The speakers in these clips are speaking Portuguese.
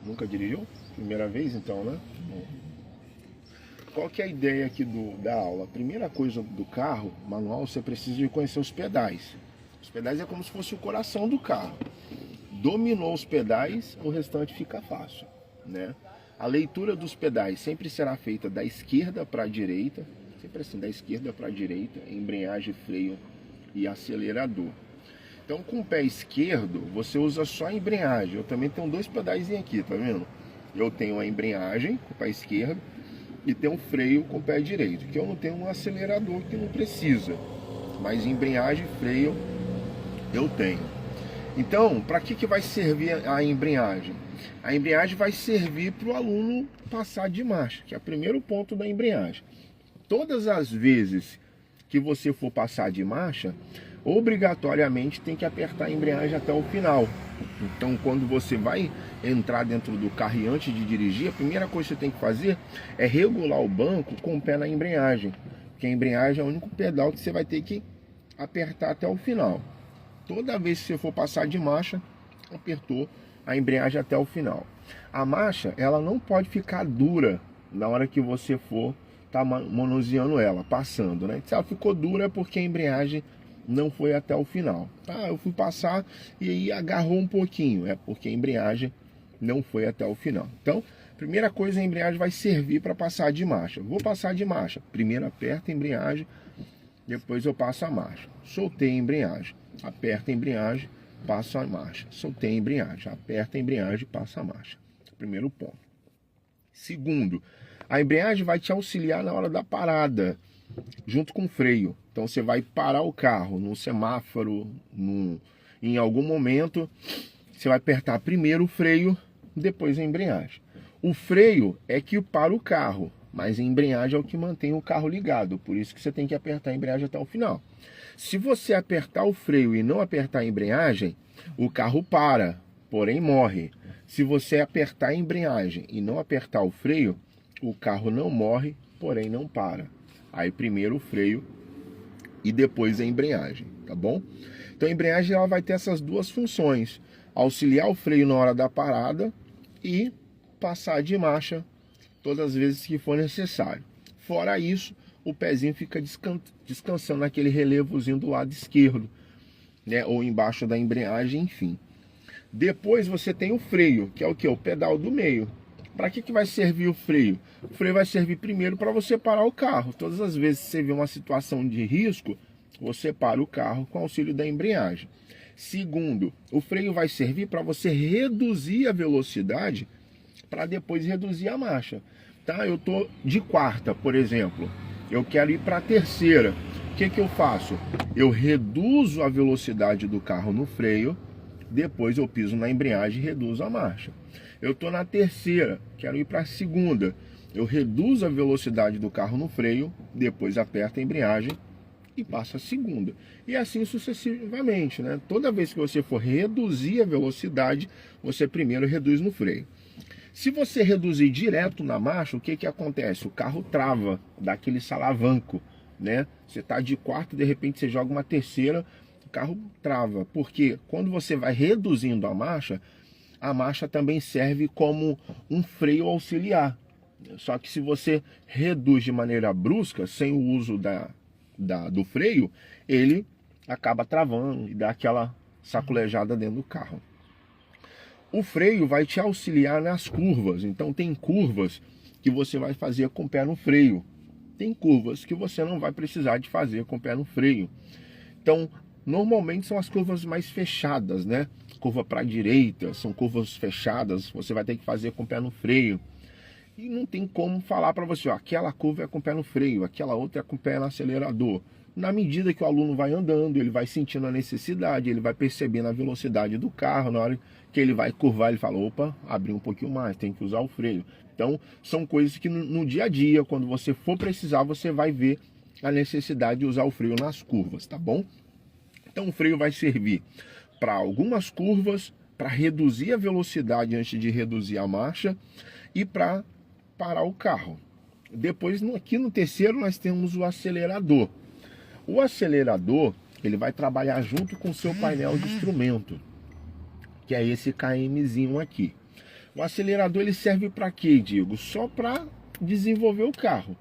Nunca dirigiu? Primeira vez então, né? Bom. Qual que é a ideia aqui da aula? A primeira coisa do carro, manual, você precisa de conhecer os pedais. Os pedais é como se fosse o coração do carro. Dominou os pedais, o restante fica fácil, né? A leitura dos pedais sempre será feita da esquerda para a direita, sempre assim, da esquerda para a direita, embreagem, freio e acelerador. Então, com o pé esquerdo, você usa só a embreagem. Eu também tenho dois pedais aqui, tá vendo? Eu tenho a embreagem com o pé esquerdo e tenho um freio com o pé direito, que eu não tenho um acelerador que não precisa, mas embreagem e freio eu tenho. Então, para que vai servir a embreagem? A embreagem vai servir para o aluno passar de marcha, que é o primeiro ponto da embreagem. Todas as vezes que você for passar de marcha, obrigatoriamente tem que apertar a embreagem até o final. Então, quando você vai entrar dentro do carro e antes de dirigir, a primeira coisa que você tem que fazer é regular o banco com o pé na embreagem, porque a embreagem é o único pedal que você vai ter que apertar até o final. Toda vez que você for passar de marcha, apertou a embreagem até o final. A marcha, ela não pode ficar dura na hora que você for estar manuseando ela, passando, né? Se ela ficou dura é porque a embreagem não foi até o final. Ah, eu fui passar e aí agarrou um pouquinho, é porque a embreagem não foi até o final. Então, primeira coisa, a embreagem vai servir para passar de marcha. Vou passar de marcha. Primeiro aperta a embreagem, depois eu passo a marcha. Soltei a embreagem, aperta a embreagem, passo a marcha. Soltei a embreagem, aperta a embreagem, passo a marcha. Primeiro ponto. Segundo, a embreagem vai te auxiliar na hora da parada, junto com o freio. Então você vai parar o carro num semáforo, em algum momento, você vai apertar primeiro o freio, depois a embreagem. O freio é que para o carro, mas a embreagem é o que mantém o carro ligado, por isso que você tem que apertar a embreagem até o final. Se você apertar o freio e não apertar a embreagem, o carro para, porém morre. Se você apertar a embreagem e não apertar o freio, o carro não morre, porém não para. Aí primeiro o freio e depois a embreagem, tá bom? Então a embreagem ela vai ter essas duas funções: auxiliar o freio na hora da parada e passar de marcha todas as vezes que for necessário. Fora isso, o pezinho fica descansando naquele relevozinho do lado esquerdo, né? Ou embaixo da embreagem, enfim. Depois você tem o freio, que é o que? O pedal do meio. Para que vai servir o freio? O freio vai servir primeiro para você parar o carro. Todas as vezes que você vê uma situação de risco, você para o carro com auxílio da embreagem. Segundo, o freio vai servir para você reduzir a velocidade para depois reduzir a marcha. Tá? Eu estou de quarta, por exemplo. Eu quero ir para a terceira. O que eu faço? Eu reduzo a velocidade do carro no freio, depois eu piso na embreagem e reduzo a marcha. Eu estou na terceira, quero ir para a segunda. Eu reduzo a velocidade do carro no freio, depois aperto a embreagem e passo a segunda. E assim sucessivamente, né? Toda vez que você for reduzir a velocidade, você primeiro reduz no freio. Se você reduzir direto na marcha, o que acontece? O carro trava, dá aquele salavanco, né? Você está de quarta, de repente você joga uma terceira, o carro trava. Porque quando você vai reduzindo a marcha também serve como um freio auxiliar. Só que se você reduz de maneira brusca, sem o uso do freio, ele acaba travando e dá aquela sacolejada dentro do carro. O freio vai te auxiliar nas curvas. Então tem curvas que você vai fazer com o pé no freio. Tem curvas que você não vai precisar de fazer com o pé no freio. Então, normalmente são as curvas mais fechadas, né? Curva para a direita, são curvas fechadas, você vai ter que fazer com o pé no freio. E não tem como falar para você, ó, aquela curva é com o pé no freio, aquela outra é com o pé no acelerador. Na medida que o aluno vai andando, ele vai sentindo a necessidade, ele vai percebendo a velocidade do carro, na hora que ele vai curvar, ele fala, opa, abri um pouquinho mais, tem que usar o freio. Então, são coisas que no dia a dia, quando você for precisar, você vai ver a necessidade de usar o freio nas curvas, tá bom? Então, o freio vai servir para algumas curvas, para reduzir a velocidade antes de reduzir a marcha e para parar o carro. Depois, aqui no terceiro, nós temos o acelerador. O acelerador, ele vai trabalhar junto com o seu painel de instrumento, que é esse KMzinho aqui. O acelerador ele serve para quê, Diego? Só para desenvolver o carro.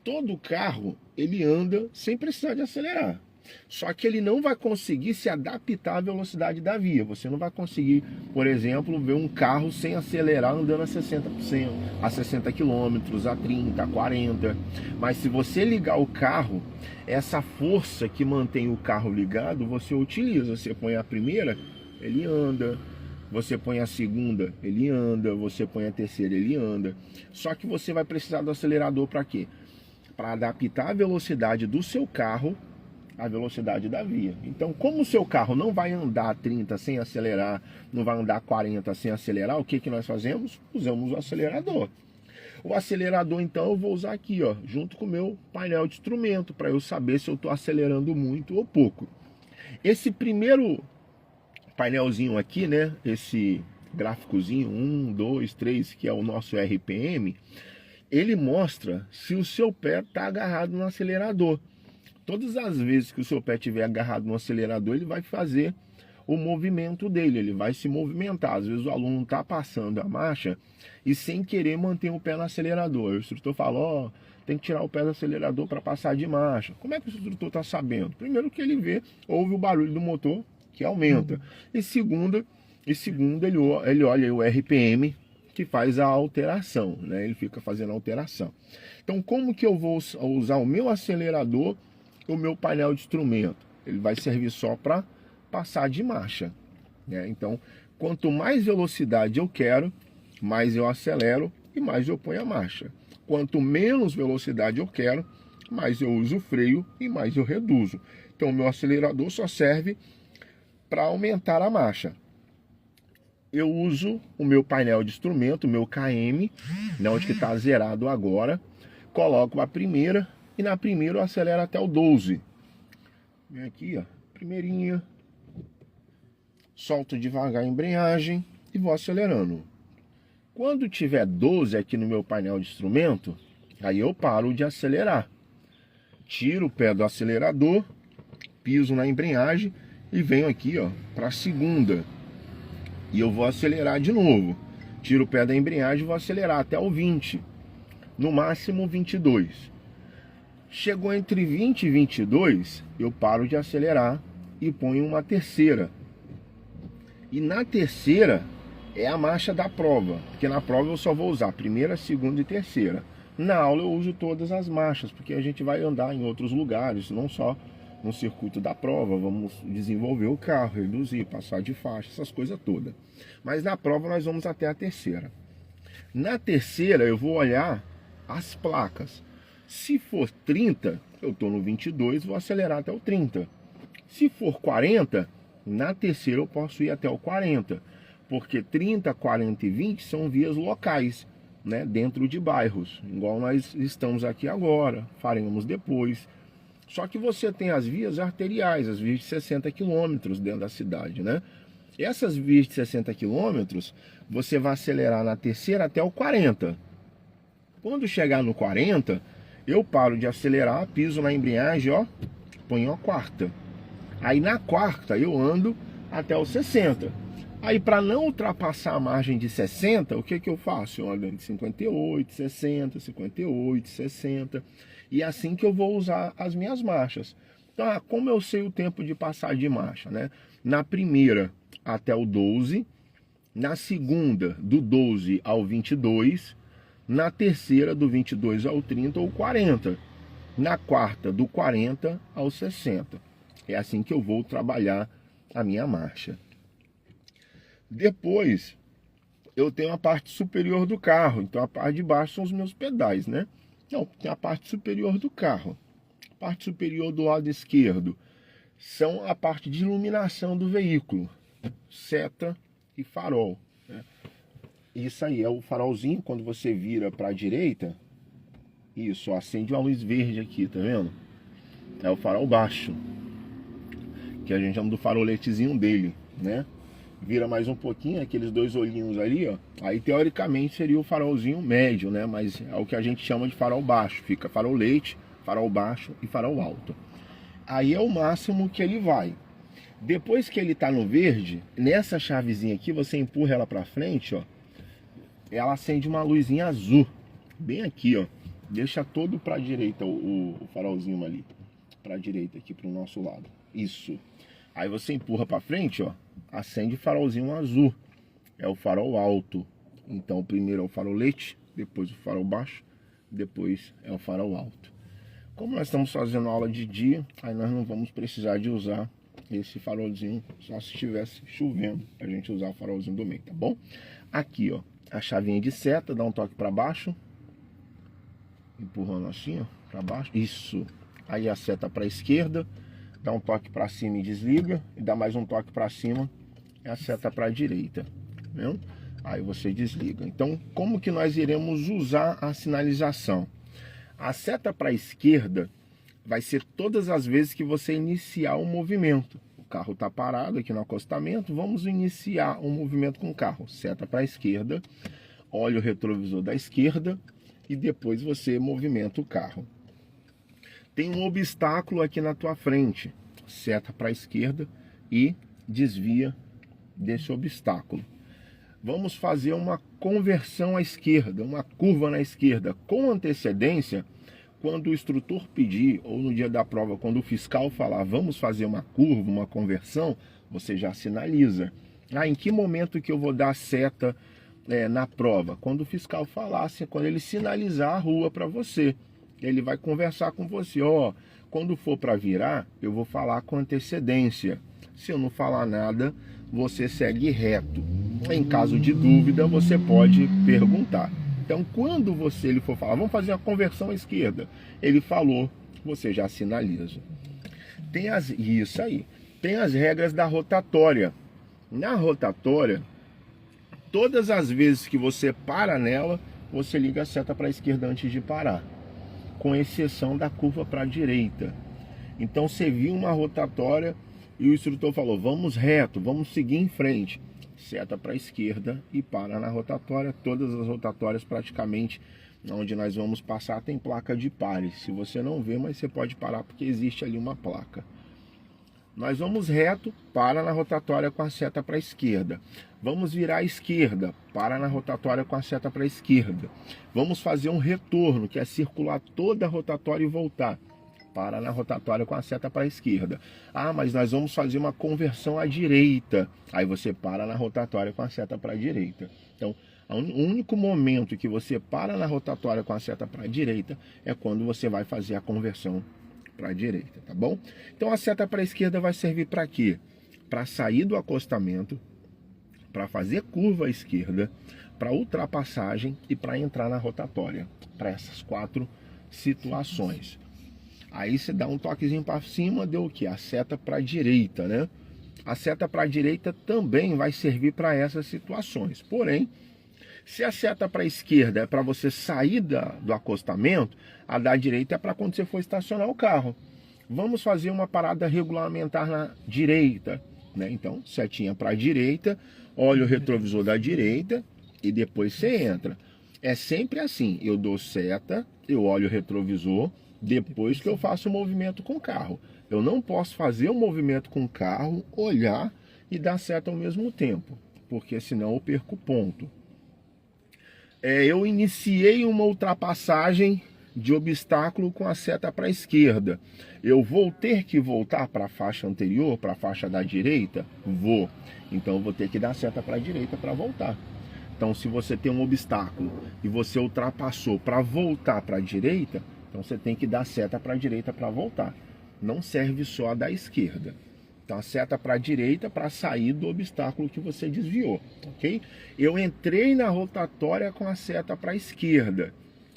Todo carro ele anda sem precisar de acelerar. Só que ele não vai conseguir se adaptar à velocidade da via. Você não vai conseguir, por exemplo, ver um carro sem acelerar andando a 60%, a 60 km, a 30, a 40. Mas se você ligar o carro, essa força que mantém o carro ligado, você utiliza. Você põe a primeira, ele anda. Você põe a segunda, ele anda. Você põe a terceira, ele anda. Só que você vai precisar do acelerador para quê? Para adaptar a velocidade do seu carro à velocidade da via. Então, como o seu carro não vai andar 30 sem acelerar, não vai andar 40 sem acelerar, o que que nós fazemos? Usamos o acelerador. O acelerador, então, eu vou usar aqui, ó, junto com o meu painel de instrumento, para eu saber se eu estou acelerando muito ou pouco. Esse primeiro painelzinho aqui, né, esse gráficozinho 1, 2, 3, que é o nosso RPM, ele mostra se o seu pé está agarrado no acelerador. Todas as vezes que o seu pé estiver agarrado no acelerador, ele vai fazer o movimento dele, ele vai se movimentar. Às vezes o aluno está passando a marcha e sem querer mantém o pé no acelerador. O instrutor fala, ó, tem que tirar o pé do acelerador para passar de marcha. Como é que o instrutor está sabendo? Primeiro que ele vê, ouve o barulho do motor que aumenta. E segundo ele olha o RPM que faz a alteração, né? Ele fica fazendo a alteração. Então como que eu vou usar o meu acelerador, o meu painel de instrumento? Ele vai servir só para passar de marcha, né? Então, quanto mais velocidade eu quero, mais eu acelero e mais eu ponho a marcha. Quanto menos velocidade eu quero, mais eu uso o freio e mais eu reduzo. Então, o meu acelerador só serve para aumentar a marcha. Eu uso o meu painel de instrumento, o meu KM, né, onde que está zerado agora, coloco a primeira, e na primeira eu acelero até o 12. Vem aqui, ó, primeirinha. Solto devagar a embreagem e vou acelerando. Quando tiver 12 aqui no meu painel de instrumento, aí eu paro de acelerar. Tiro o pé do acelerador, piso na embreagem e venho aqui, ó, para a segunda. E eu vou acelerar de novo. Tiro o pé da embreagem e vou acelerar até o 20. No máximo 22. Chegou entre 20 e 22, eu paro de acelerar e ponho uma terceira. E na terceira é a marcha da prova, porque na prova eu só vou usar primeira, segunda e terceira. Na aula eu uso todas as marchas, porque a gente vai andar em outros lugares, não só no circuito da prova. Vamos desenvolver o carro, reduzir, passar de faixa, essas coisas todas. Mas na prova nós vamos até a terceira. Na terceira eu vou olhar as placas. Se for 30, eu estou no 22, vou acelerar até o 30. Se for 40, na terceira eu posso ir até o 40. Porque 30, 40 e 20 são vias locais, né, dentro de bairros. Igual nós estamos aqui agora, faremos depois. Só que você tem as vias arteriais, as vias de 60 km dentro da cidade, né? Essas vias de 60 km, você vai acelerar na terceira até o 40. Quando chegar no 40... eu paro de acelerar, piso na embreagem, ó, ponho a quarta. Aí na quarta eu ando até os 60. Aí para não ultrapassar a margem de 60, o que que eu faço? Eu ando em 58, 60, 58, 60. E é assim que eu vou usar as minhas marchas. Então, como eu sei o tempo de passar de marcha, né? Na primeira até o 12, na segunda do 12 ao 22, na terceira do 22 ao 30 ou 40, na quarta do 40 ao 60. É assim que eu vou trabalhar a minha marcha. Depois, eu tenho a parte superior do carro. Então, a parte de baixo são os meus pedais, né? Então, tem a parte superior do carro. A parte superior do lado esquerdo são a parte de iluminação do veículo. Seta e farol, né? Isso aí é o farolzinho. Quando você vira para a direita, isso, acende uma luz verde aqui, tá vendo? É o farol baixo, que a gente chama do faroletezinho dele, né? Vira mais um pouquinho, aqueles dois olhinhos ali, ó. Aí teoricamente seria o farolzinho médio, né? Mas é o que a gente chama de farol baixo. Fica farolete, farol baixo e farol alto. Aí é o máximo que ele vai. Depois que ele tá no verde, nessa chavezinha aqui, você empurra ela para frente, ó. ela acende uma luzinha azul, bem aqui, ó. Deixa todo para a direita o farolzinho ali, para a direita aqui, para o nosso lado. Isso. Aí você empurra para frente, ó, acende o farolzinho azul. É o farol alto. Então primeiro é o farolete, depois o farol baixo, depois é o farol alto. Como nós estamos fazendo aula de dia, aí nós não vamos precisar de usar esse farolzinho, só se estivesse chovendo, a gente usar o farolzinho do meio, tá bom? Aqui, ó, a chavinha de seta, dá um toque para baixo, empurrando assim, ó, para baixo, isso. Aí a seta para a esquerda, dá um toque para cima e desliga, e dá mais um toque para cima, é a seta para a direita, viu? Aí você desliga. Então, como que nós iremos usar a sinalização? A seta para a esquerda vai ser todas as vezes que você iniciar o movimento. O carro está parado aqui no acostamento, vamos iniciar um movimento com o carro. Seta para a esquerda, olha o retrovisor da esquerda e depois você movimenta o carro. Tem um obstáculo aqui na tua frente, seta para a esquerda e desvia desse obstáculo. Vamos fazer uma conversão à esquerda, uma curva na esquerda. Com antecedência, quando o instrutor pedir, ou no dia da prova, quando o fiscal falar, vamos fazer uma curva, uma conversão, você já sinaliza. Em que momento que eu vou dar seta na prova? Quando o fiscal falar, quando ele sinalizar a rua para você. Ele vai conversar com você, ó, quando for para virar, eu vou falar com antecedência. Se eu não falar nada, você segue reto. Em caso de dúvida, você pode perguntar. Então, quando ele for falar, vamos fazer a conversão à esquerda, ele falou, você já sinaliza. Isso aí. Tem as regras da rotatória. Na rotatória, todas as vezes que você para nela, você liga a seta para a esquerda antes de parar, com exceção da curva para a direita. Então, você viu uma rotatória e o instrutor falou, vamos reto, vamos seguir em frente. Seta para a esquerda e para na rotatória. Todas as rotatórias praticamente onde nós vamos passar tem placa de pare. Se você não vê, mas você pode parar porque existe ali uma placa. Nós vamos reto, para na rotatória com a seta para a esquerda. Vamos virar à esquerda, para na rotatória com a seta para a esquerda. Vamos fazer um retorno, que é circular toda a rotatória e voltar. Para na rotatória com a seta para a esquerda. Mas nós vamos fazer uma conversão à direita. Aí você para na rotatória com a seta para a direita. Então, o único momento que você para na rotatória com a seta para a direita é quando você vai fazer a conversão para a direita, tá bom? Então, a seta para a esquerda vai servir para quê? Para sair do acostamento, para fazer curva à esquerda, para ultrapassagem e para entrar na rotatória. Para essas 4 situações. Aí você dá um toquezinho para cima, deu o que? A seta para a direita, né? A seta para a direita também vai servir para essas situações. Porém, se a seta para a esquerda é para você sair do acostamento, a da direita é para quando você for estacionar o carro. Vamos fazer uma parada regulamentar na direita, né? Então, setinha para a direita, olha o retrovisor da direita e depois você entra. É sempre assim, eu dou seta, eu olho o retrovisor, depois que eu faço o movimento com o carro. Eu não posso fazer o movimento com o carro, olhar e dar seta ao mesmo tempo, porque senão eu perco ponto. Eu iniciei uma ultrapassagem de obstáculo com a seta para a esquerda. Eu vou ter que voltar para a faixa anterior, para a faixa da direita? Vou. Então eu vou ter que dar seta para a direita para voltar. Então, se você tem um obstáculo e você ultrapassou para voltar para a direita, então você tem que dar seta para a direita para voltar. Não serve só a da esquerda. Então a seta para a direita para sair do obstáculo que você desviou, ok? Eu entrei na rotatória com a seta para a esquerda.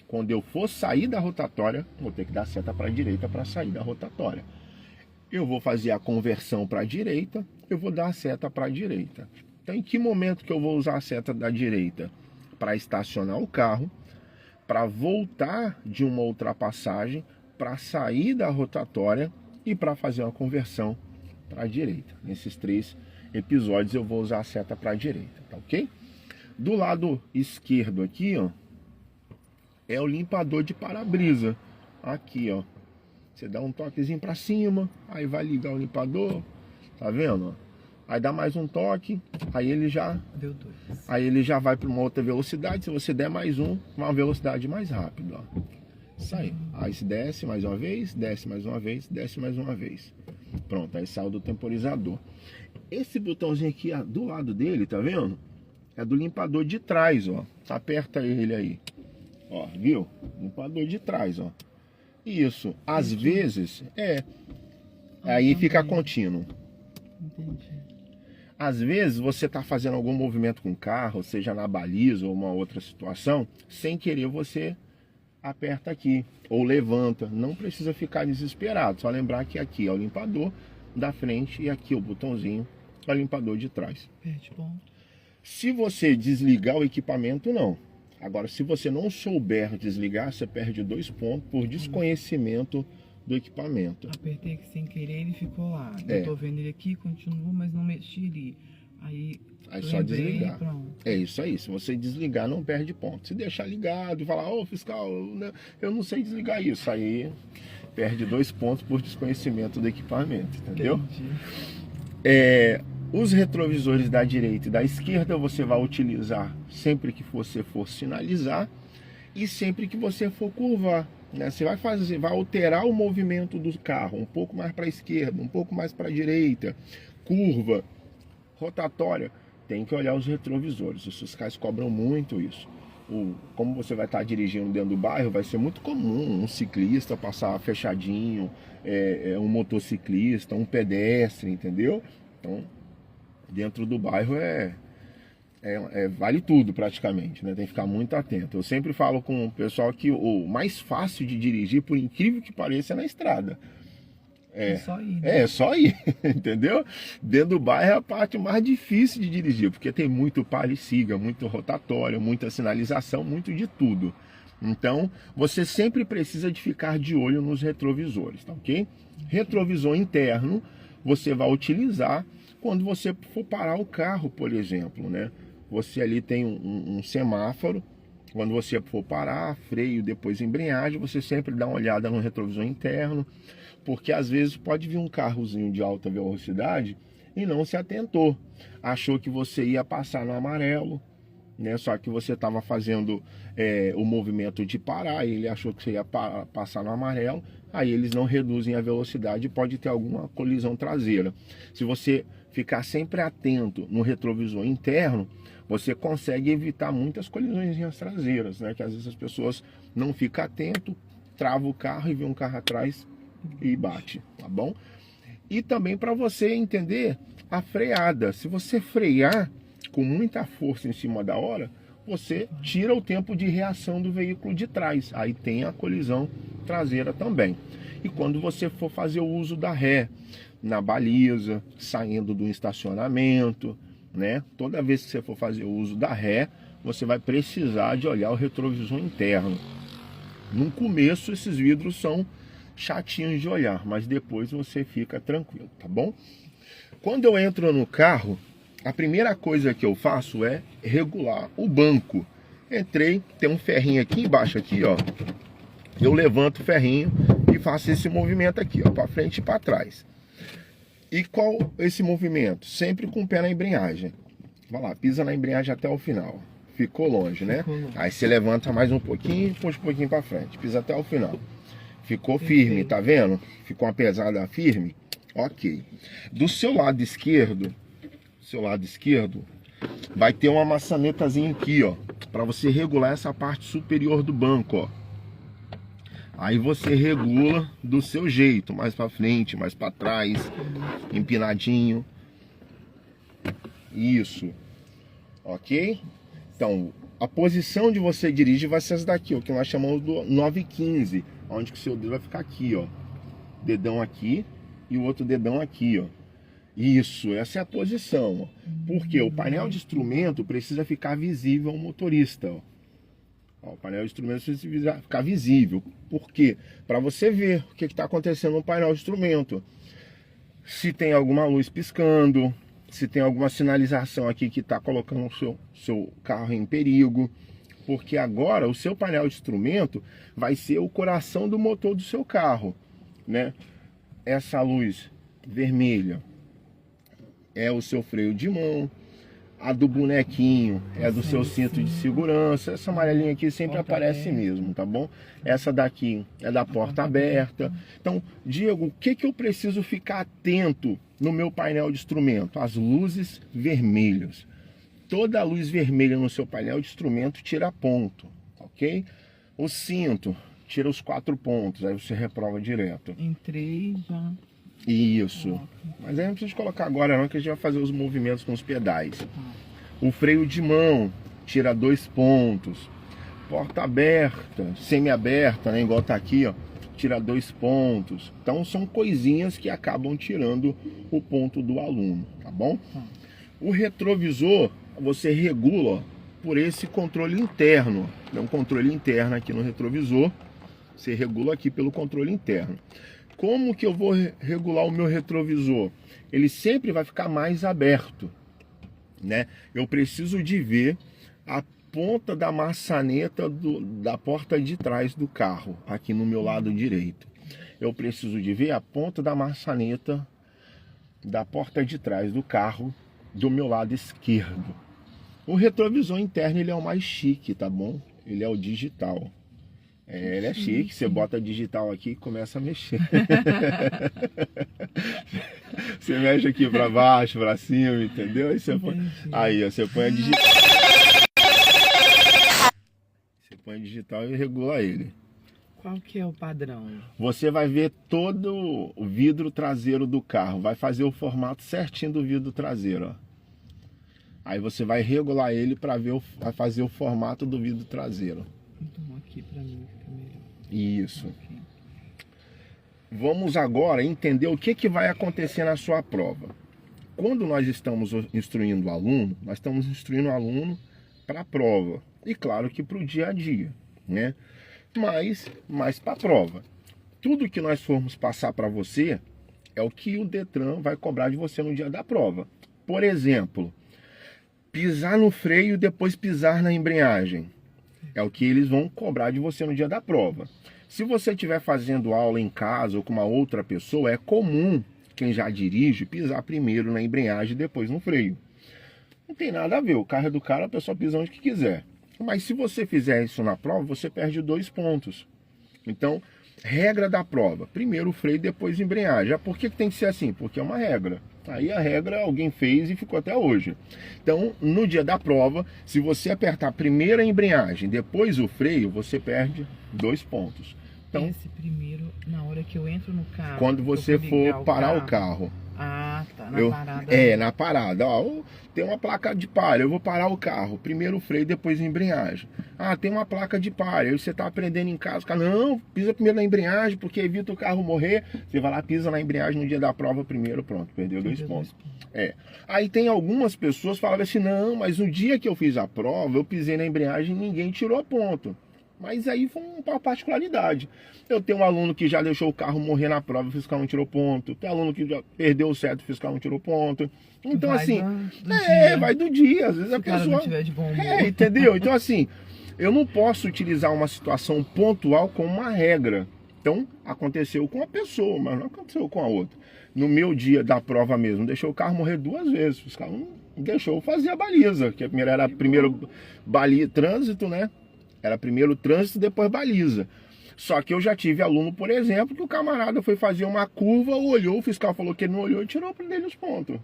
Quando eu for sair da rotatória, vou ter que dar seta para a direita para sair da rotatória. Eu vou fazer a conversão para a direita, eu vou dar a seta para a direita. Então em que momento que eu vou usar a seta da direita? Para estacionar o carro, para voltar de uma ultrapassagem, para sair da rotatória e para fazer uma conversão para a direita. Nesses 3 episódios eu vou usar a seta para a direita, tá ok? Do lado esquerdo aqui, ó, é o limpador de para-brisa. Aqui, ó, você dá um toquezinho para cima, aí vai ligar o limpador, tá vendo? Aí dá mais um toque, aí ele já Deu 2. Aí ele já vai para uma outra velocidade. Se você der mais uma velocidade mais rápida, ó. Isso aí. Aí se desce mais uma vez, desce mais uma vez, desce mais uma vez. Pronto, aí saiu do temporizador. Esse botãozinho aqui do lado dele, tá vendo? É do limpador de trás, ó. Aperta ele aí. Ó, viu? Limpador de trás, ó. Isso. Às vezes, aí fica contínuo. Entendi. Às vezes você está fazendo algum movimento com o carro, seja na baliza ou uma outra situação, sem querer você aperta aqui ou levanta. Não precisa ficar desesperado, só lembrar que aqui é o limpador da frente e aqui é o botãozinho é o limpador de trás. Perde ponto. Se você desligar o equipamento, não. Agora, se você não souber desligar, você perde 2 pontos por desconhecimento do equipamento. Apertei aqui sem querer, ele ficou lá. Eu tô vendo ele aqui, continuo, mas não mexi ali. Aí só desligar. Pronto. É isso aí. Se você desligar, não perde ponto. Se deixar ligado e falar, ô fiscal, eu não sei desligar isso, aí perde 2 pontos por desconhecimento do equipamento, entendeu? Entendi. Os retrovisores da direita e da esquerda você vai utilizar sempre que você for sinalizar e sempre que você for curvar, né? Você vai alterar o movimento do carro, um pouco mais para a esquerda, um pouco mais para a direita, curva, rotatória, tem que olhar os retrovisores. Os fiscais cobram muito isso. Como você vai estar dirigindo dentro do bairro, vai ser muito comum um ciclista passar fechadinho, um motociclista, um pedestre, entendeu? Então, dentro do bairro vale tudo praticamente, né? Tem que ficar muito atento. Eu sempre falo com o pessoal que o mais fácil de dirigir, por incrível que pareça, é na estrada. É só ir, né? É só ir, entendeu? Dentro do bairro é a parte mais difícil de dirigir, porque tem muito pare e siga, muito rotatório, muita sinalização, muito de tudo. Então, você sempre precisa de ficar de olho nos retrovisores, tá ok? Retrovisor interno, você vai utilizar quando você for parar o carro, por exemplo, né? Você ali tem um semáforo, quando você for parar, freio, depois embreagem, você sempre dá uma olhada no retrovisor interno, porque às vezes pode vir um carrozinho de alta velocidade e não se atentou. Achou que você ia passar no amarelo, né? Só que você estava fazendo o movimento de parar, e ele achou que você ia passar no amarelo, aí eles não reduzem a velocidade e pode ter alguma colisão traseira. Se você ficar sempre atento no retrovisor interno, você consegue evitar muitas colisões traseiras, né? Que às vezes as pessoas não ficam atentas, travam o carro e vê um carro atrás e bate, tá bom? E também para você entender a freada. Se você frear com muita força em cima da hora, você tira o tempo de reação do veículo de trás. Aí tem a colisão traseira também. E quando você for fazer o uso da ré na baliza, saindo do estacionamento, né? Toda vez que você for fazer o uso da ré, você vai precisar de olhar o retrovisor interno. No começo, esses vidros são chatinhos de olhar, mas depois você fica tranquilo, tá bom? Quando eu entro no carro, a primeira coisa que eu faço é regular o banco. Entrei, tem um ferrinho aqui embaixo, aqui, ó. Eu levanto o ferrinho e faço esse movimento aqui, ó, para frente e para trás. E qual esse movimento? Sempre com o pé na embreagem. Vai lá, pisa na embreagem até o final. Ficou longe, né? Ficou longe. Aí você levanta mais um pouquinho, puxa um pouquinho para frente, pisa até o final. Ficou firme, tá vendo? Ficou uma pesada firme? Ok. Do seu lado esquerdo, vai ter uma maçanetazinha aqui, ó, para você regular essa parte superior do banco, ó. Aí você regula do seu jeito, mais para frente, mais para trás, empinadinho. Isso. Ok? Então, a posição de você dirigir vai ser essa daqui, ó, que nós chamamos do 915, onde que o seu dedo vai ficar aqui, ó. Dedão aqui e o outro dedão aqui, ó. Isso, essa é a posição, ó. Porque o painel de instrumento precisa ficar visível ao motorista, ó. Ó, o painel de instrumento precisa ficar visível. Por quê? Para você ver o que está acontecendo no painel de instrumento. Se tem alguma luz piscando, se tem alguma sinalização aqui que está colocando o seu carro em perigo. Porque agora o seu painel de instrumento vai ser o coração do motor do seu carro, né? Essa luz vermelha é o seu freio de mão. A do bonequinho é do seu cinto de segurança. Essa amarelinha aqui sempre aparece mesmo, tá bom? Essa daqui é da porta aberta. Então, Diego, o que eu preciso ficar atento no meu painel de instrumento? As luzes vermelhas. Toda luz vermelha no seu painel de instrumento tira ponto, ok? O cinto tira os 4 pontos, aí você reprova direto. Entrei já. Isso. Mas aí não precisa colocar agora não, que a gente vai fazer os movimentos com os pedais. O freio de mão tira 2 pontos. Porta aberta, semi-aberta, né, igual tá aqui, ó, tira 2 pontos. Então são coisinhas que acabam tirando o ponto do aluno, tá bom? O retrovisor você regula, ó, por esse controle interno. Tem um controle interno aqui no retrovisor. Você regula aqui pelo controle interno. Como que eu vou regular o meu retrovisor? Ele sempre vai ficar mais aberto, né? Eu preciso de ver a ponta da maçaneta da porta de trás do carro, aqui no meu lado direito. Eu preciso de ver a ponta da maçaneta da porta de trás do carro do meu lado esquerdo. O retrovisor interno ele é o mais chique, tá bom? Ele é o digital. É, ele é chique, você bota digital aqui e começa a mexer. Você mexe aqui pra baixo, pra cima, entendeu? Aí você põe, aí, ó, você põe a digital. Você põe a digital e regula ele. Qual que é o padrão? Você vai ver todo o vidro traseiro do carro. Vai fazer o formato certinho do vidro traseiro, ó. Aí você vai regular ele para ver, vai fazer o formato do vidro traseiro. Então aqui para mim fica melhor. Isso. Okay. Vamos agora entender o que vai acontecer na sua prova. Quando nós estamos instruindo o aluno, nós estamos instruindo o aluno para a prova. E claro que para o dia a dia, né? Mas para a prova. Tudo que nós formos passar para você é o que o Detran vai cobrar de você no dia da prova. Por exemplo, pisar no freio e depois pisar na embreagem. É o que eles vão cobrar de você no dia da prova. Se você estiver fazendo aula em casa ou com uma outra pessoa, é comum quem já dirige pisar primeiro na embreagem e depois no freio. Não tem nada a ver, o carro é do cara, a pessoa pisa onde que quiser. Mas se você fizer isso na prova, você perde 2 pontos. Então, regra da prova, primeiro o freio, depois a embreagem. Por que tem que ser assim? Porque é uma regra. Aí a regra alguém fez e ficou até hoje. Então, no dia da prova, se você apertar primeiro a embreagem, depois o freio, você perde 2 pontos. Então, esse primeiro, na hora que eu entro no carro... Quando você for parar o carro. Ah, tá, na parada. É, na parada. Ó, tem uma placa de pare, eu vou parar o carro. Primeiro o freio, depois a embreagem. Ah, tem uma placa de pare, aí você tá aprendendo em casa. Não, pisa primeiro na embreagem, porque evita o carro morrer. Você vai lá, pisa na embreagem no dia da prova primeiro, pronto, perdeu 2 pontos. É. Aí tem algumas pessoas que falavam assim, não, mas no dia que eu fiz a prova, eu pisei na embreagem e ninguém tirou ponto. Mas aí foi uma particularidade. Eu tenho um aluno que já deixou o carro morrer na prova, o fiscal não tirou ponto. Tem aluno que já perdeu o certo, o fiscal não tirou ponto. Então, vai assim, vai do dia. Às vezes se a pessoa não tiver de bom humor. Entendeu? Então, assim, eu não posso utilizar uma situação pontual como uma regra. Então, aconteceu com a pessoa, mas não aconteceu com a outra. No meu dia da prova mesmo, deixou o carro morrer 2 vezes. O fiscal não deixou eu fazer a baliza, que a primeira era primeiro trânsito, né? Era primeiro trânsito, depois baliza. Só que eu já tive aluno, por exemplo, que o camarada foi fazer uma curva, olhou, o fiscal falou que ele não olhou e tirou para dele os pontos.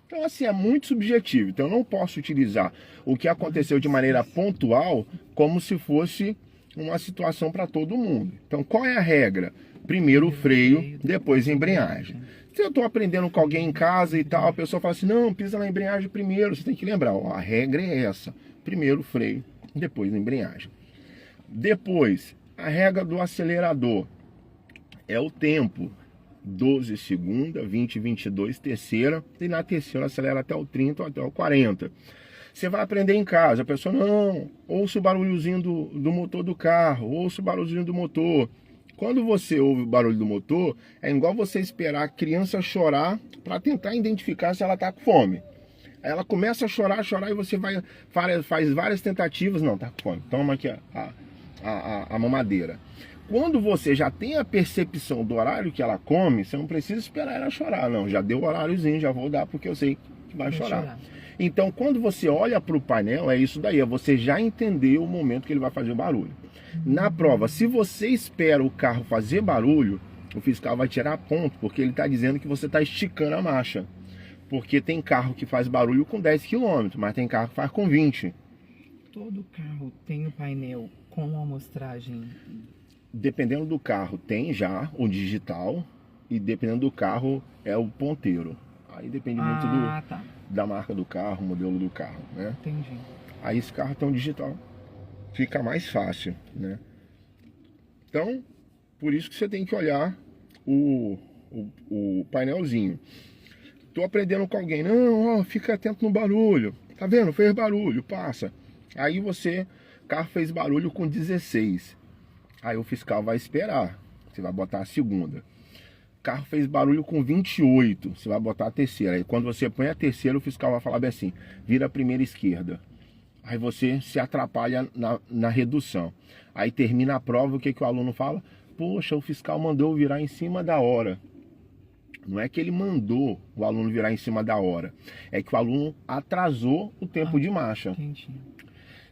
Então, assim, é muito subjetivo. Então, eu não posso utilizar o que aconteceu de maneira pontual como se fosse uma situação para todo mundo. Então, qual é a regra? Primeiro o freio, depois a embreagem. Se eu estou aprendendo com alguém em casa e tal, a pessoa fala assim, não, pisa na embreagem primeiro. Você tem que lembrar, ó, a regra é essa. Primeiro o freio, depois a embreagem. Depois, a regra do acelerador é o tempo. 12 segunda, 20, 22 terceira, e na terceira acelera até o 30 ou até o 40. Você vai aprender em casa, a pessoa, não, ouça o barulhozinho do motor do carro, ouça o barulhozinho do motor. Quando você ouve o barulho do motor, é igual você esperar a criança chorar para tentar identificar se ela está com fome. Aí ela começa a chorar e você faz várias tentativas, não, tá com fome, toma aqui a mamadeira. Quando você já tem a percepção do horário que ela come, você não precisa esperar ela chorar, não. Já deu o horáriozinho, já vou dar porque eu sei que vai chorar. Então, quando você olha para o painel, é isso daí, é você já entendeu o momento que ele vai fazer o barulho. Na prova, se você espera o carro fazer barulho, o fiscal vai tirar ponto, porque ele está dizendo que você está esticando a marcha. Porque tem carro que faz barulho com 10 km, mas tem carro que faz com 20. Todo carro tem o painel com amostragem? Dependendo do carro, tem já o digital, e dependendo do carro, é o ponteiro. Aí depende muito da marca do carro, modelo do carro, né? Entendi. Aí esse carro tem um digital. Fica mais fácil, né? Então, por isso que você tem que olhar o painelzinho. Tô aprendendo com alguém. Não, ó, fica atento no barulho. Tá vendo? Fez barulho, passa. Aí o carro fez barulho com 16. Aí o fiscal vai esperar. Você vai botar a segunda. O carro fez barulho com 28. Você vai botar a terceira. Aí quando você põe a terceira, o fiscal vai falar bem assim: vira a primeira esquerda. Aí você se atrapalha na redução. Aí termina a prova, o que o aluno fala? Poxa, o fiscal mandou virar em cima da hora. Não é que ele mandou o aluno virar em cima da hora. É que o aluno atrasou o tempo de marcha. Entendi.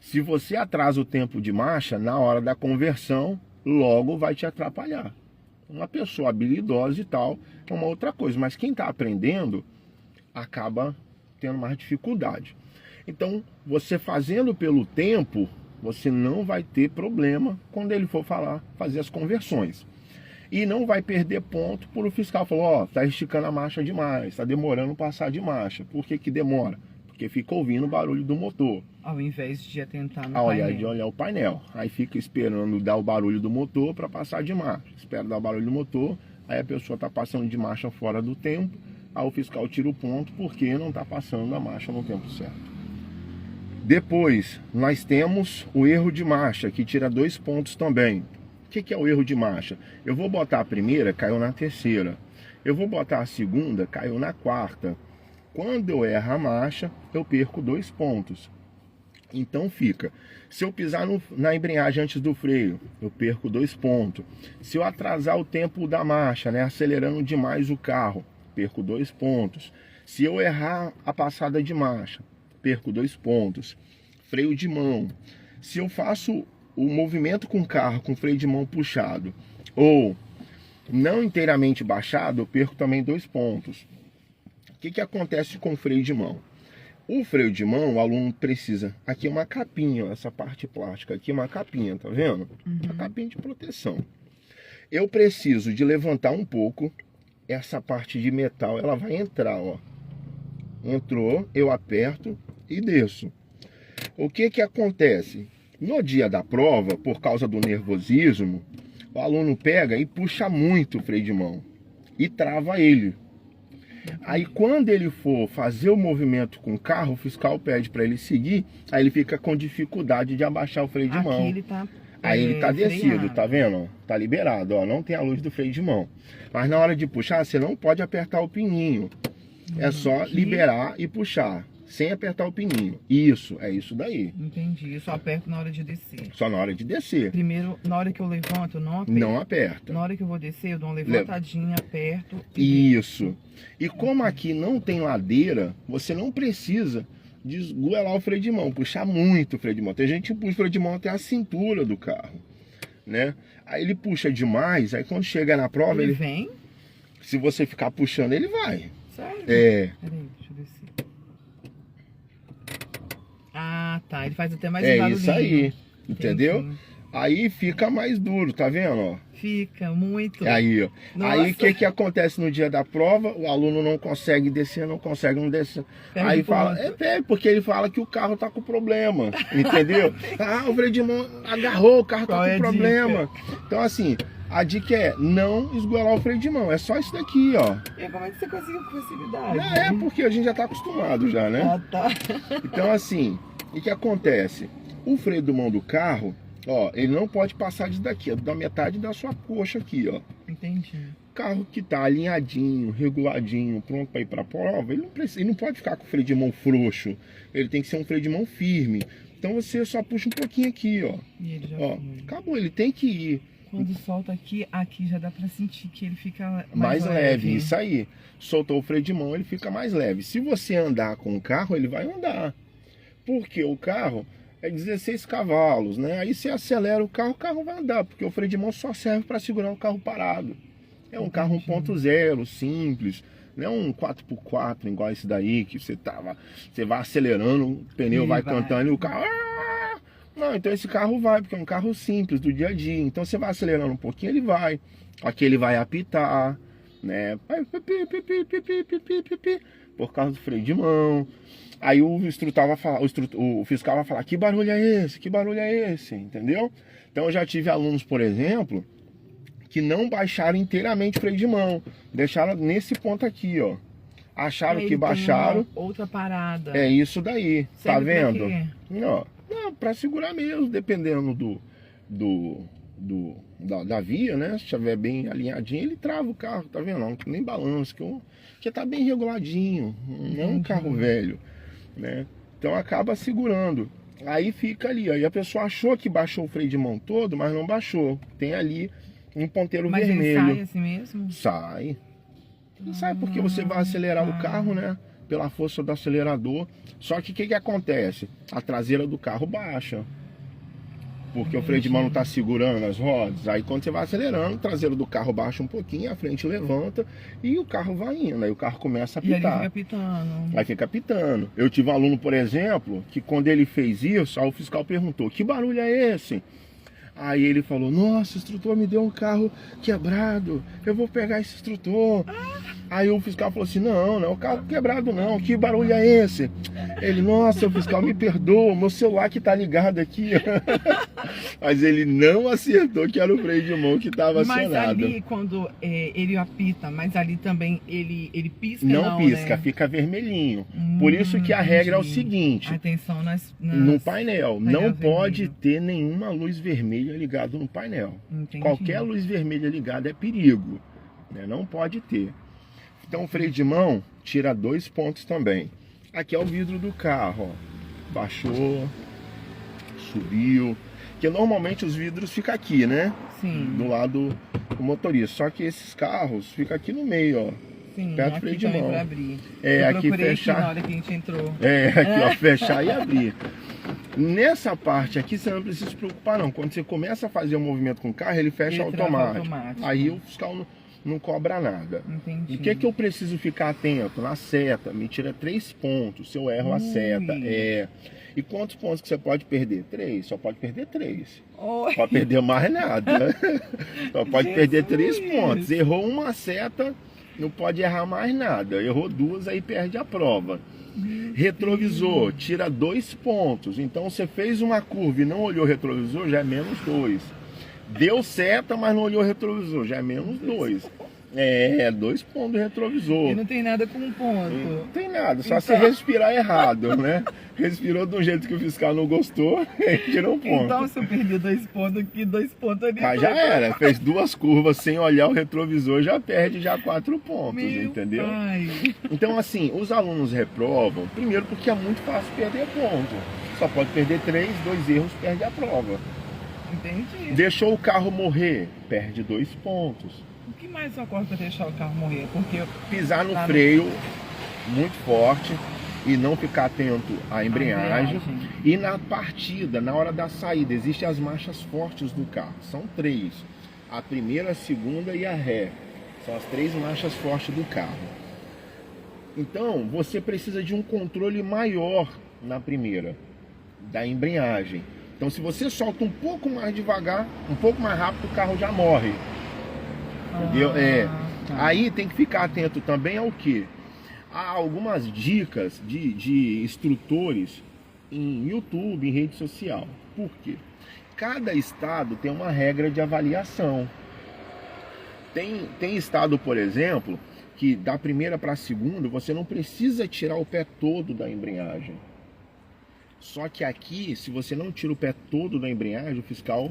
Se você atrasa o tempo de marcha, na hora da conversão, logo vai te atrapalhar. Uma pessoa habilidosa e tal é uma outra coisa. Mas quem está aprendendo acaba tendo mais dificuldade. Então, você fazendo pelo tempo, você não vai ter problema quando ele for fazer as conversões. E não vai perder ponto por o fiscal falar, ó, tá esticando a marcha demais, tá demorando passar de marcha. Por que que demora? Porque fica ouvindo o barulho do motor. Ao invés de atentar no painel. De olhar o painel. Aí fica esperando dar o barulho do motor para passar de marcha. Espera dar o barulho do motor, aí a pessoa tá passando de marcha fora do tempo, aí o fiscal tira o ponto porque não tá passando a marcha no tempo certo. Depois, nós temos o erro de marcha, que tira 2 pontos também. O que é o erro de marcha? Eu vou botar a primeira, caiu na terceira. Eu vou botar a segunda, caiu na quarta. Quando eu erro a marcha, eu perco 2 pontos. Então fica, se eu pisar na embreagem antes do freio, eu perco 2 pontos. Se eu atrasar o tempo da marcha, né, acelerando demais o carro, perco 2 pontos. Se eu errar a passada de marcha, perco 2 pontos. Freio de mão. Se eu faço o movimento com o carro com freio de mão puxado ou não inteiramente baixado, eu perco também 2 pontos. O que acontece com o freio de mão? O freio de mão, o aluno precisa... Aqui é uma capinha, ó, essa parte plástica aqui é uma capinha, tá vendo? Uma capinha de proteção. Eu preciso de levantar um pouco. Essa parte de metal, ela vai entrar, ó. Entrou, eu aperto e desço. O que acontece? No dia da prova, por causa do nervosismo, o aluno pega e puxa muito o freio de mão e trava ele. Aí quando ele for fazer o movimento com o carro, o fiscal pede para ele seguir, aí ele fica com dificuldade de abaixar o freio de mão. Aí ele tá descido, tá vendo? Tá liberado, ó, não tem a luz do freio de mão. Mas na hora de puxar, você não pode apertar o pininho. É só liberar e puxar, sem apertar o pininho. Isso, é isso daí. Entendi, eu só aperto na hora de descer. Só na hora de descer. Primeiro, na hora que eu levanto, eu não aperto. Não aperta. Na hora que eu vou descer, eu dou uma levantadinha, aperto. Isso. E como aqui não tem ladeira, você não precisa desgoelar o freio de mão, puxar muito o freio de mão. Tem gente que puxa o freio de mão até a cintura do carro, né? Aí ele puxa demais, aí quando chega na prova, ele vem? Se você ficar puxando, ele vai. Sério? É. Peraí, deixa eu descer. Ah, tá. Ele faz até mais barulhinho. É isso aí, entendeu? Entendi. Aí fica mais duro, tá vendo, ó? Fica, muito. Aí, ó. Nossa. Aí o que acontece no dia da prova? O aluno não consegue descer, não descer. Perde aí fala, porque ele fala que o carro tá com problema, entendeu? O freio de mão agarrou, o carro tá com problema. Então assim, a dica é não esgoelar o freio de mão, é só isso daqui, ó. E como é que você conseguiu com facilidade? É porque a gente já tá acostumado já, né? Ah, tá. Então assim, o que acontece? O freio de mão do carro, ó, ele não pode passar disso daqui, é da metade da sua coxa aqui, ó. Entendi. Carro que tá alinhadinho, reguladinho, pronto para ir para a prova, ele não pode ficar com o freio de mão frouxo. Ele tem que ser um freio de mão firme. Então você só puxa um pouquinho aqui, ó. E ele já ó, foi. Acabou, ele tem que ir. Quando solta aqui já dá pra sentir que ele fica mais leve. Isso aí. Soltou o freio de mão, ele fica mais leve. Se você andar com o carro, ele vai andar. Porque o carro é 16 cavalos, né? Aí você acelera o carro vai andar, porque o freio de mão só serve para segurar o carro parado. É um carro 1.0, simples, não é um 4x4 igual esse daí, que você vai acelerando, o pneu vai cantando e o carro... Não, então esse carro vai, porque é um carro simples, do dia a dia. Então você vai acelerando um pouquinho, ele vai. Aqui ele vai apitar, né? Por causa do freio de mão. Aí o fiscal vai falar, que barulho é esse? Que barulho é esse? Entendeu? Então eu já tive alunos, por exemplo, que não baixaram inteiramente o freio de mão. Deixaram nesse ponto aqui, ó. Acharam que baixaram. Outra parada. É isso daí. Tá vendo? Ó. Não, pra segurar mesmo, dependendo da via, né? Se estiver bem alinhadinho, ele trava o carro, tá vendo? Não, nem balanço, que tá bem reguladinho. Não é um carro velho, né? Então acaba segurando. Aí fica ali, aí a pessoa achou que baixou o freio de mão todo, mas não baixou. Tem ali um ponteiro vermelho. Mas ele sai assim mesmo? Sai. Sai porque você vai acelerar o carro, né? Pela força do acelerador. Só que o que acontece? A traseira do carro baixa. Porque o freio de mão não está segurando as rodas. Aí quando você vai acelerando, o traseiro do carro baixa um pouquinho, a frente levanta e o carro vai indo. Aí o carro começa a apitar. E aí fica apitando. Aí fica apitando. Eu tive um aluno, por exemplo, que quando ele fez isso, aí o fiscal perguntou, que barulho é esse? Aí ele falou, nossa, o instrutor me deu um carro quebrado, eu vou pegar esse instrutor. Aí o fiscal falou assim, não é o carro quebrado não, que barulho é esse? Ele, nossa, o fiscal me perdoa, meu celular que tá ligado aqui. Mas ele não acertou que era o freio de mão que estava acionado. Mas ali, quando ele apita, mas ali também ele pisca, não pisca, né? Fica vermelhinho. Por isso que a regra é o seguinte, atenção no painel não pode ter nenhuma luz vermelha ligada no painel. Entendi. Qualquer luz vermelha ligada é perigo, né? Não pode ter. Então o freio de mão tira 2 pontos também. Aqui é o vidro do carro, ó. Baixou, subiu. Porque normalmente os vidros ficam aqui, né? Sim. Do lado do motorista. Só que esses carros ficam aqui no meio, ó. Sim, perto do freio de mão. Pra abrir. Aqui fechar. Aqui na hora que a gente entrou. Aqui, ó, fechar e abrir. Nessa parte aqui você não precisa se preocupar não. Quando você começa a fazer o movimento com o carro, ele fecha automático. Aí o fiscal não cobra nada. Entendi. O que eu preciso ficar atento? Na seta, me tira 3 pontos se eu erro a seta. E quantos pontos que você pode perder? 3, só pode perder 3. Não pode perder mais nada. Só pode perder 3 pontos. Errou uma seta, não pode errar mais nada. Errou 2, aí perde a prova. Retrovisor, tira 2 pontos. Então você fez uma curva e não olhou o retrovisor, já é menos 2. Deu seta, mas não olhou o retrovisor, já é menos 2. 2 pontos do retrovisor. E não tem nada com um ponto. Não tem nada, só você respirar errado, né? Respirou de um jeito que o fiscal não gostou, tirou um ponto. Então se eu perdi 2 pontos aqui, 2 pontos ali. Já era, fez 2 curvas sem olhar o retrovisor, já perde 4 pontos, entendeu? Pai. Então assim, os alunos reprovam, primeiro porque é muito fácil perder ponto. Só pode perder 3, 2 erros, perde a prova. Entendi. Deixou o carro morrer, perde 2 pontos. O que mais ocorre para deixar o carro morrer? Porque pisar no freio muito forte e não ficar atento à embreagem. E na partida, na hora da saída, existem as marchas fortes do carro. São 3. A primeira, a segunda e a ré. São as 3 marchas fortes do carro. Então, você precisa de um controle maior na primeira, da embreagem. Então, se você solta um pouco mais devagar, um pouco mais rápido, o carro já morre. Entendeu? Aí tem que ficar atento também ao que? Há algumas dicas de instrutores em YouTube, em rede social. Por quê? Cada estado tem uma regra de avaliação. Tem estado, por exemplo, que da primeira para a segunda você não precisa tirar o pé todo da embreagem. Só que aqui, se você não tira o pé todo da embreagem, o fiscal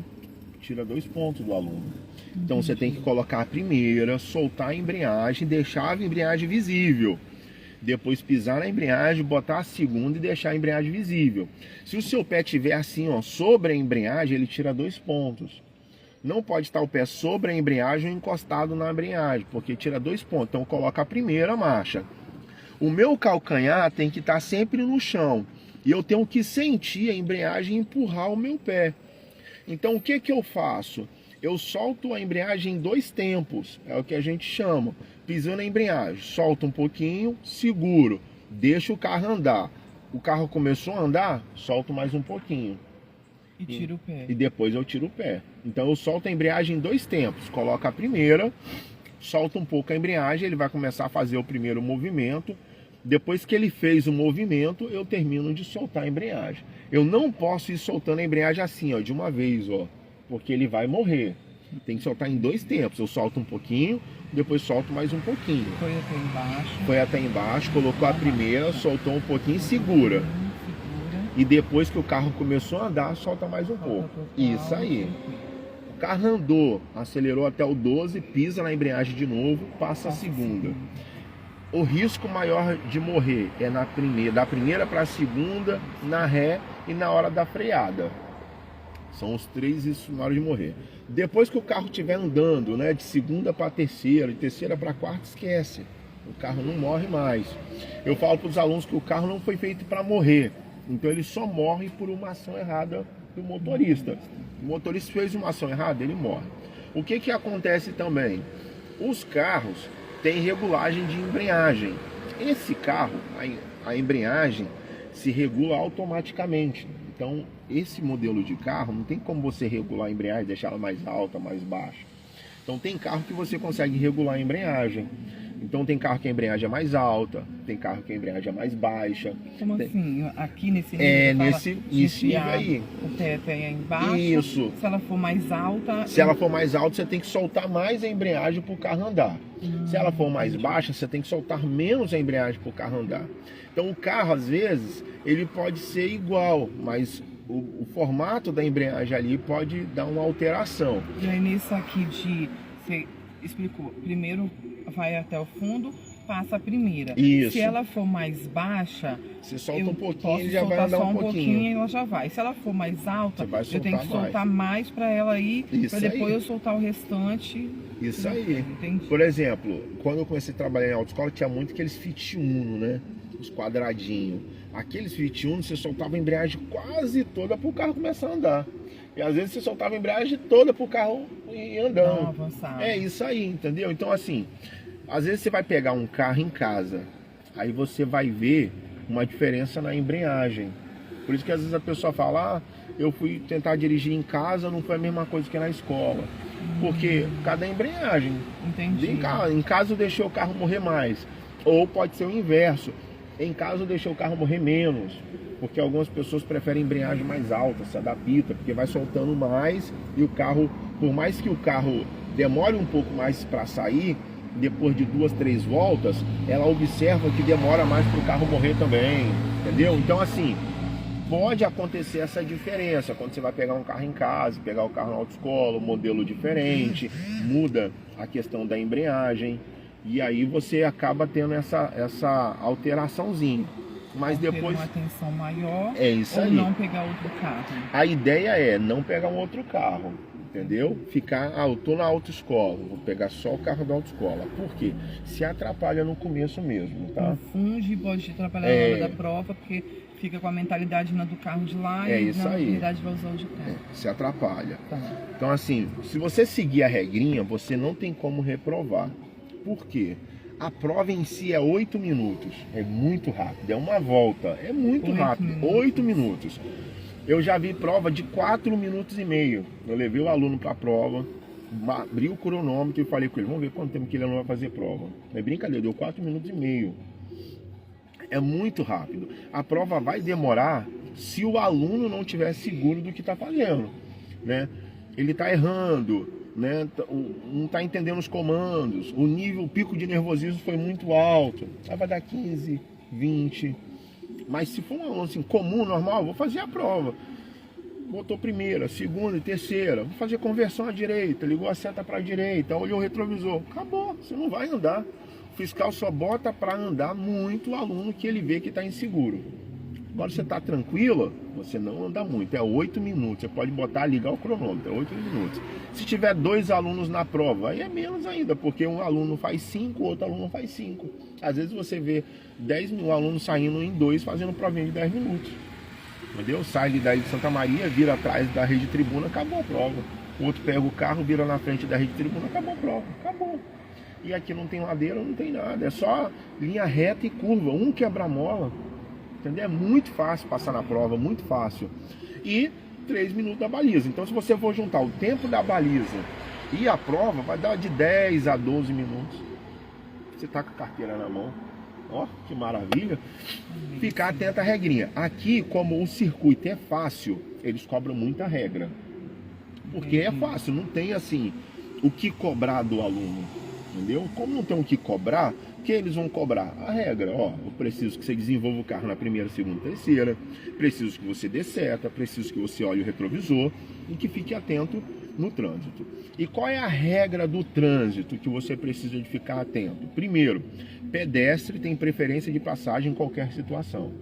tira 2 pontos do aluno. Então você tem que colocar a primeira, soltar a embreagem, deixar a embreagem visível. Depois pisar na embreagem, botar a segunda e deixar a embreagem visível. Se o seu pé estiver assim, ó, sobre a embreagem, ele tira 2 pontos. Não pode estar o pé sobre a embreagem ou encostado na embreagem, porque tira 2 pontos. Então coloca a primeira marcha. O meu calcanhar tem que estar sempre no chão. E eu tenho que sentir a embreagem empurrar o meu pé. Então o que eu faço? Eu solto a embreagem em 2 tempos. É o que a gente chama. Pisando na embreagem. Solto um pouquinho, seguro. Deixo o carro andar. O carro começou a andar, solto mais um pouquinho. E tira o pé. E depois eu tiro o pé. Então eu solto a embreagem em 2 tempos. Coloco a primeira, solto um pouco a embreagem, ele vai começar a fazer o primeiro movimento. Depois que ele fez o movimento, eu termino de soltar a embreagem. Eu não posso ir soltando a embreagem assim, ó, de uma vez, ó, porque ele vai morrer. Tem que soltar em 2 tempos. Eu solto um pouquinho, depois solto mais um pouquinho. Foi até embaixo. Foi até embaixo, colocou a primeira, soltou um pouquinho e segura. E depois que o carro começou a andar, solta mais um pouco. Isso aí. O carro andou, acelerou até o 12, pisa na embreagem de novo, passa a segunda. O risco maior de morrer é na primeira, da primeira para a segunda, na ré e na hora da freada. São os 3 riscos maiores de morrer. Depois que o carro estiver andando, né, de segunda para terceira, de terceira para quarta, esquece. O carro não morre mais. Eu falo para os alunos que o carro não foi feito para morrer. Então ele só morre por uma ação errada do motorista. O motorista fez uma ação errada, ele morre. O que acontece também? Os carros têm regulagem de embreagem. Esse carro, a embreagem se regula automaticamente. Então, esse modelo de carro, não tem como você regular a embreagem, deixar ela mais alta, mais baixa. Então, tem carro que você consegue regular a embreagem. Então, tem carro que a embreagem é mais alta, tem carro que a embreagem é mais baixa. Como assim? Aqui nesse nível? É, nesse nível aí. O teto é embaixo. Isso. Se ela for mais alta... Se ela for mais alta, você tem que soltar mais a embreagem para o carro andar. Se ela for mais baixa, você tem que soltar menos a embreagem para o carro andar. Então, o carro, às vezes, ele pode ser igual, mas o formato da embreagem ali pode dar uma alteração. E aí, nisso aqui você explicou, primeiro vai até o fundo, passa a primeira. Isso. Se ela for mais baixa, você solta um pouquinho, posso ele já vai andar um pouquinho. E ela já vai. Se ela for mais alta, eu tenho que soltar mais para ela ir, para depois eu soltar o restante. Isso aí. Entendi. Por exemplo, quando eu comecei a trabalhar em autoescola, tinha muito aqueles Fit Uno, né? Os quadradinhos. Aqueles Fit Uno, você soltava a embreagem quase toda para o carro começar a andar. E às vezes você soltava a embreagem toda para o carro ir andando. Não, avançado. É isso aí, entendeu? Então, assim, às vezes você vai pegar um carro em casa, aí você vai ver uma diferença na embreagem. Por isso que às vezes a pessoa fala, ah, eu fui tentar dirigir em casa, não foi a mesma coisa que na escola. Porque cada embreagem. Entendi. Em casa eu deixei o carro morrer mais. Ou pode ser o inverso. Em casa eu deixei o carro morrer menos. Porque algumas pessoas preferem embreagem mais alta, se adapta, porque vai soltando mais e o carro, por mais que o carro demore um pouco mais para sair, depois de 2, 3 voltas, ela observa que demora mais para o carro morrer também, entendeu? Então, assim, pode acontecer essa diferença quando você vai pegar um carro em casa, pegar o carro na autoescola, um modelo diferente, muda a questão da embreagem e aí você acaba tendo essa alteraçãozinha. Mas depois ter uma atenção maior, é isso ou aí. não pegar outro carro. A ideia é não pegar um outro carro, entendeu? Ficar, eu tô na autoescola, vou pegar só o carro da autoescola. Por quê? Se atrapalha no começo mesmo, tá? Confunde, pode te atrapalhar na hora da prova, porque fica com a mentalidade do carro de lá e isso na aí. mentalidade vai usar o de cá. Se atrapalha. Tá. Então, assim, se você seguir a regrinha, você não tem como reprovar. Por quê? A prova em si é 8 minutos, é muito rápido, é uma volta, é muito rápido, 8 minutos. Eu já vi prova de 4 minutos e meio, eu levei o aluno para a prova, abri o cronômetro e falei com ele, vamos ver quanto tempo que ele não vai fazer prova. É brincadeira, deu 4 minutos e meio, é muito rápido. A prova vai demorar se o aluno não estiver seguro do que está fazendo, né? Ele está errando, né? Não está entendendo os comandos, o pico de nervosismo foi muito alto, aí vai dar 15, 20, mas se for um aluno assim, comum, normal, vou fazer a prova, botou primeira, segunda e terceira, vou fazer conversão à direita, ligou a seta para a direita, olhou o retrovisor, acabou, você não vai andar. O fiscal só bota para andar muito o aluno que ele vê que está inseguro. Agora você está tranquilo, você não anda muito, é 8 minutos. Você pode botar, ligar o cronômetro, é 8 minutos. Se tiver 2 alunos na prova, aí é menos ainda, porque um aluno faz 5, o outro aluno faz 5. Às vezes você vê 10 mil alunos saindo em 2, fazendo provinha de 10 minutos. Entendeu? Sai daí de Santa Maria, vira atrás da rede tribuna, acabou a prova. O outro pega o carro, vira na frente da rede tribuna, acabou a prova, acabou. E aqui não tem ladeira, não tem nada, é só linha reta e curva, um quebra-mola. Entendeu? É muito fácil passar na prova, muito fácil. E 3 minutos da baliza. Então, se você for juntar o tempo da baliza e a prova, vai dar de 10 a 12 minutos. Você tá com a carteira na mão. Ó, que maravilha. Ficar atento à regrinha. Aqui, como o circuito é fácil, eles cobram muita regra. Porque é fácil, não tem assim o que cobrar do aluno. Entendeu? Como não tem o que cobrar, o que eles vão cobrar? A regra, ó, eu preciso que você desenvolva o carro na primeira, segunda, terceira, preciso que você dê seta, preciso que você olhe o retrovisor e que fique atento no trânsito. E qual é a regra do trânsito que você precisa de ficar atento? Primeiro, pedestre tem preferência de passagem em qualquer situação.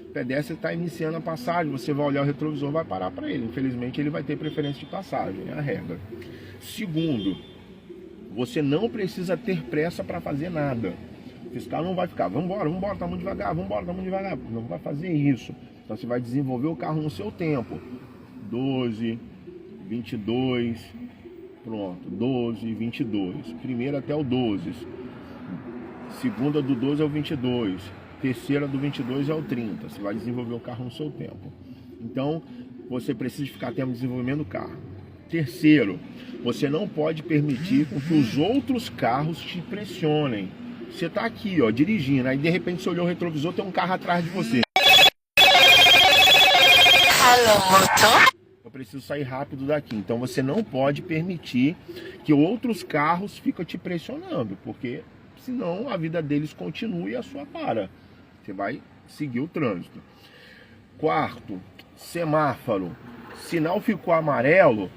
O pedestre está iniciando a passagem, você vai olhar o retrovisor, vai parar para ele. Infelizmente, ele vai ter preferência de passagem, é a regra. Segundo, você não precisa ter pressa para fazer nada. O fiscal não vai ficar, vamos embora, tá muito devagar, Não vai fazer isso. Então você vai desenvolver o carro no seu tempo. 12, 22, pronto, 12, 22. Primeira até o 12. Segunda do 12 ao 22. Terceira do 22 ao 30. Você vai desenvolver o carro no seu tempo. Então, você precisa ficar atento ao desenvolvimento do carro. Terceiro, você não pode permitir que os outros carros te pressionem. Você está aqui, ó, dirigindo, aí de repente você olhou o retrovisor, tem um carro atrás de você. Alô, motor? Eu preciso sair rápido daqui. Então você não pode permitir que outros carros fiquem te pressionando, porque senão a vida deles continua e a sua para. Você vai seguir o trânsito. Quarto, semáforo. Sinal ficou amarelo,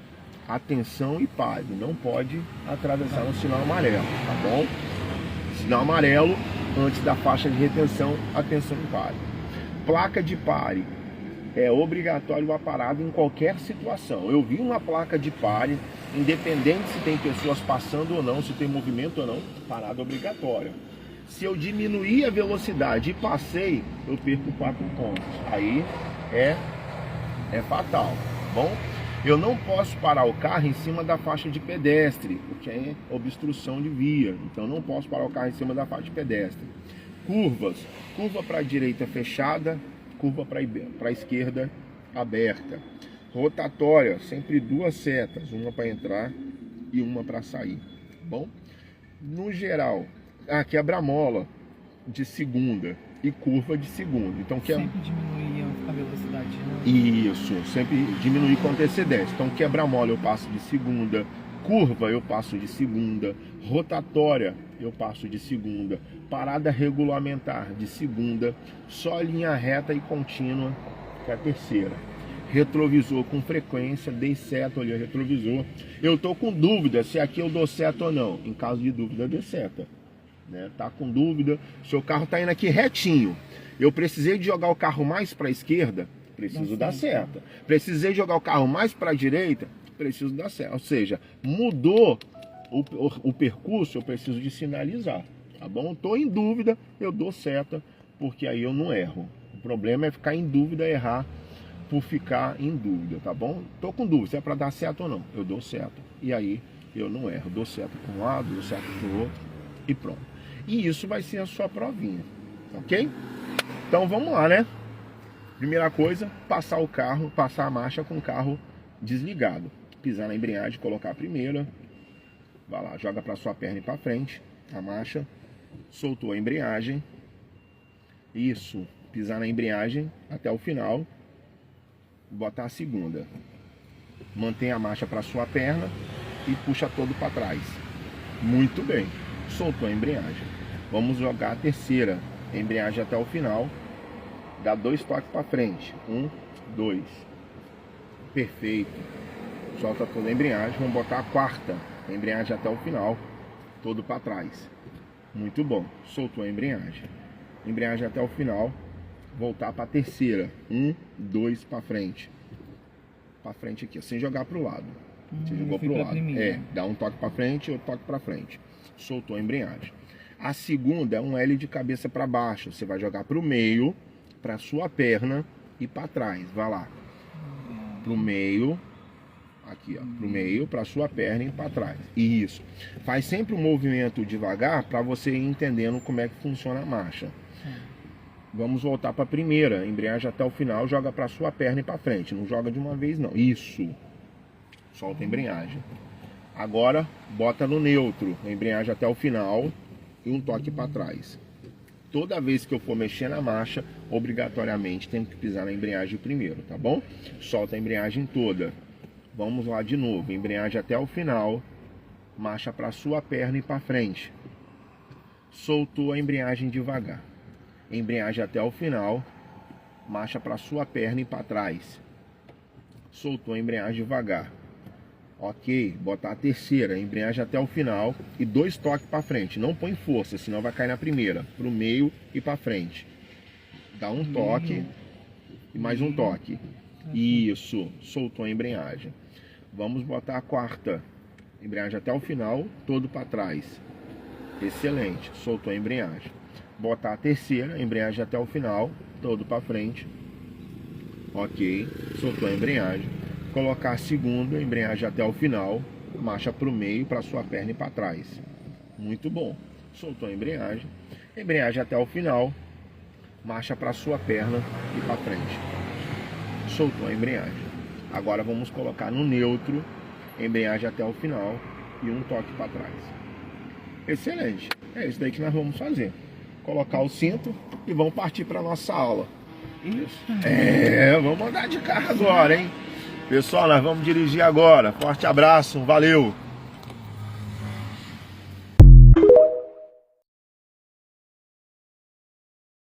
atenção e pare, não pode atravessar no sinal amarelo, tá bom? Sinal amarelo, antes da faixa de retenção, atenção e pare. Placa de pare, é obrigatório a parada em qualquer situação. Eu vi uma placa de pare, independente se tem pessoas passando ou não, se tem movimento ou não, parada obrigatória. Se eu diminuir a velocidade e passei, eu perco 4 pontos. Aí é fatal, tá bom? Eu não posso parar o carro em cima da faixa de pedestre, porque é obstrução de via. Então não posso parar o carro em cima da faixa de pedestre. Curvas, curva para a direita fechada, curva para a esquerda aberta. Rotatória, sempre 2 setas, uma para entrar e uma para sair, tá bom? No geral, quebra-mola de segunda e curva de segunda. Então sempre diminuir a velocidade, né? Isso, sempre diminuir com antecedência. Então quebra-mola eu passo de segunda, curva eu passo de segunda, rotatória eu passo de segunda, parada regulamentar de segunda, só linha reta e contínua que é a terceira. Retrovisor com frequência, dei seta, olhei o retrovisor. Eu tô com dúvida se aqui eu dou seta ou não. Em caso de dúvida, dê seta. Né? Tá com dúvida, seu carro tá indo aqui retinho. Eu precisei de jogar o carro mais para a esquerda, preciso dar seta. Precisei jogar o carro mais para a direita, preciso dar seta. Ou seja, mudou o percurso, eu preciso de sinalizar, tá bom? Tô em dúvida, eu dou seta, porque aí eu não erro. O problema é ficar em dúvida, errar por ficar em dúvida, tá bom? Tô com dúvida se é para dar seta ou não, eu dou seta. E aí eu não erro, dou seta para um lado, dou seta para o outro e pronto. E isso vai ser a sua provinha, ok? Então vamos lá, né? Primeira coisa, passar o carro, passar a marcha com o carro desligado. Pisar na embreagem, colocar a primeira. Vai lá, joga para sua perna e para frente, a marcha. Soltou a embreagem. Isso, pisar na embreagem até o final. Botar a segunda. Mantém a marcha para sua perna e puxa todo para trás. Muito bem. Soltou a embreagem. Vamos jogar a terceira. A embreagem até o final. Dá 2 toques para frente. 1, 2. Perfeito. Solta toda a embreagem. Vamos botar a quarta. A embreagem até o final. Todo para trás. Muito bom. Soltou a embreagem. Embreagem até o final. voltar para a terceira. 1, 2 para frente. Para frente aqui, sem jogar para o lado. Você jogou para o lado. Dá um toque para frente e outro toque para frente. Soltou a embreagem. A segunda é um L de cabeça para baixo. Você vai jogar para o meio, para sua perna e para trás. Vai lá. Para o meio. Aqui, ó. Para o meio, para sua perna e para trás. Isso. Faz sempre um movimento devagar para você ir entendendo como é que funciona a marcha. Vamos voltar para a primeira. Embreagem até o final, joga para sua perna e para frente. Não joga de uma vez, não. Isso. Solta a embreagem. Agora, bota no neutro. A embreagem até o final e um toque para trás. Toda vez que eu for mexer na marcha, obrigatoriamente tenho que pisar na embreagem primeiro, tá bom? Solta a embreagem toda. Vamos lá de novo. Embreagem até o final. Marcha para sua perna e para frente. Soltou a embreagem devagar. Embreagem até o final. Marcha para sua perna e para trás. Soltou a embreagem devagar. Ok, botar a terceira, embreagem até o final e 2 toques para frente. Não põe força, senão vai cair na primeira. Para o meio e para frente. Dá um toque e mais um toque. Isso, soltou a embreagem. Vamos botar a quarta. Embreagem até o final, todo para trás. Excelente, soltou a embreagem. Botar a terceira, embreagem até o final, todo para frente. Ok, soltou a embreagem. Colocar a segunda, embreagem até o final, marcha para o meio, para sua perna e para trás. Muito bom. Soltou a embreagem. Embreagem até o final, marcha para sua perna e para frente. Soltou a embreagem. Agora vamos colocar no neutro, embreagem até o final e um toque para trás. Excelente. É isso daí que nós vamos fazer. Colocar o cinto e vamos partir para nossa aula. Isso. Vamos andar de carro agora, hein? Pessoal, nós vamos dirigir agora. Forte abraço, valeu!